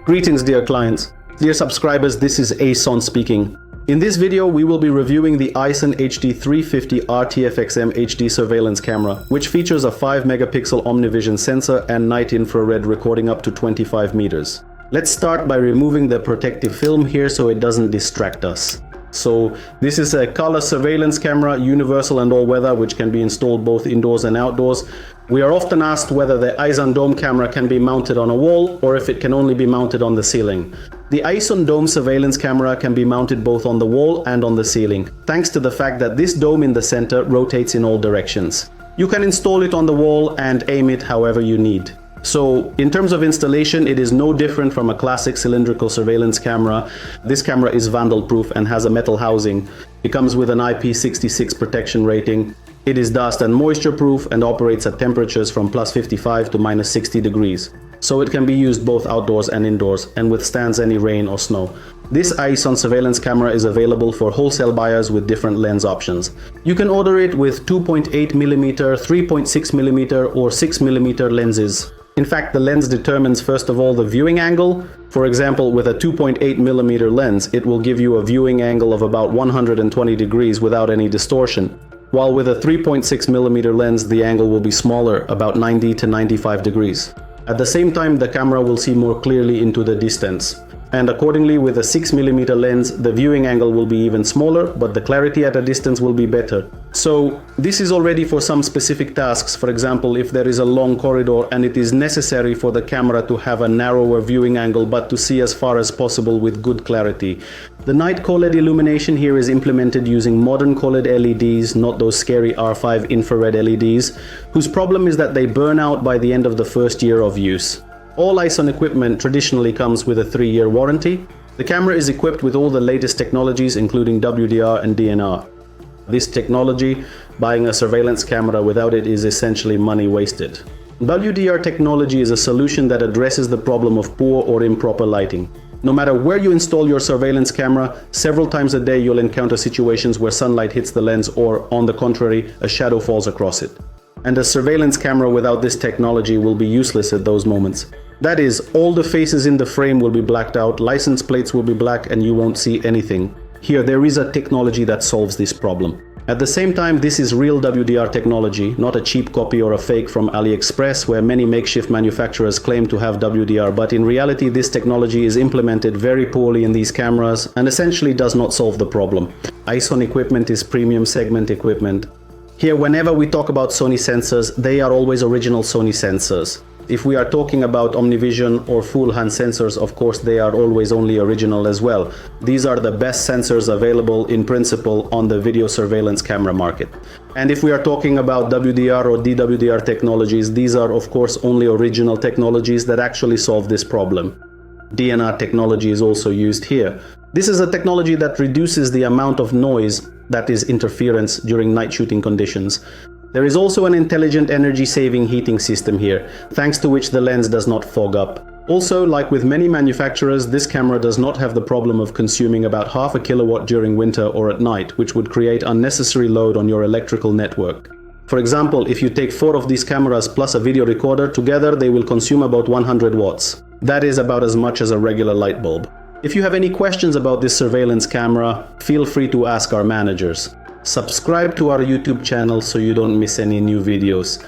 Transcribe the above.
Greetings dear clients. Dear subscribers, this is AHD speaking. In this video, we will be reviewing the ISON AHD350R-TF-XM HD surveillance camera, which features a 5 megapixel OmniVision sensor and night infrared recording up to 25 meters. Let's start by removing the protective film here so it doesn't distract us. So this is a color surveillance camera, universal and all-weather, which can be installed both indoors and outdoors. We are often asked whether the ISON dome camera can be mounted on a wall or if it can only be mounted on the ceiling. The ISON dome surveillance camera can be mounted both on the wall and on the ceiling, thanks to the fact that this dome in the center rotates in all directions. You can install it on the wall and aim it however you need. So in terms of installation, it is no different from a classic cylindrical surveillance camera. This camera is vandal-proof and has a metal housing. It comes with an IP66 protection rating. It is dust and moisture proof and operates at temperatures from +55 to -60 degrees. So it can be used both outdoors and indoors and withstands any rain or snow. This ISON surveillance camera is available for wholesale buyers with different lens options. You can order it with 2.8mm, 3.6mm or 6mm lenses. In fact, the lens determines first of all the viewing angle. For example, with a 2.8mm lens, it will give you a viewing angle of about 120 degrees without any distortion. While with a 3.6mm lens, the angle will be smaller, about 90 to 95 degrees. At the same time, the camera will see more clearly into the distance. And accordingly, with a 6mm lens, the viewing angle will be even smaller, but the clarity at a distance will be better. So this is already for some specific tasks. For example, if there is a long corridor and it is necessary for the camera to have a narrower viewing angle but to see as far as possible with good clarity. The night QLED illumination here is implemented using modern QLED LEDs, not those scary R5 infrared LEDs, whose problem is that they burn out by the end of the first year of use. All ISON equipment traditionally comes with a 3-year warranty. The camera is equipped with all the latest technologies, including WDR and DNR. This technology, buying a surveillance camera without it is essentially money wasted. WDR technology is a solution that addresses the problem of poor or improper lighting. No matter where you install your surveillance camera, several times a day you'll encounter situations where sunlight hits the lens or, on the contrary, a shadow falls across it. And a surveillance camera without this technology will be useless at those moments. That is, all the faces in the frame will be blacked out, license plates will be black, and you won't see anything. Here, there is a technology that solves this problem. At the same time, this is real WDR technology, not a cheap copy or a fake from AliExpress, where many makeshift manufacturers claim to have WDR, but in reality, this technology is implemented very poorly in these cameras and essentially does not solve the problem. ISON equipment is premium segment equipment. Here, whenever we talk about Sony sensors, they are always original Sony sensors. If we are talking about OmniVision or full hand sensors, of course they are always only original as well. These are the best sensors available in principle on the video surveillance camera market. And if we are talking about WDR or DWDR technologies, these are of course only original technologies that actually solve this problem. DNR technology is also used here. This is a technology that reduces the amount of noise, that is interference, during night shooting conditions. There is also an intelligent energy-saving heating system here, thanks to which the lens does not fog up. Also, like with many manufacturers, this camera does not have the problem of consuming about half a kilowatt during winter or at night, which would create unnecessary load on your electrical network. For example, if you take 4 of these cameras plus a video recorder, together they will consume about 100 watts. That is about as much as a regular light bulb. If you have any questions about this surveillance camera, feel free to ask our managers. Subscribe to our YouTube channel so you don't miss any new videos.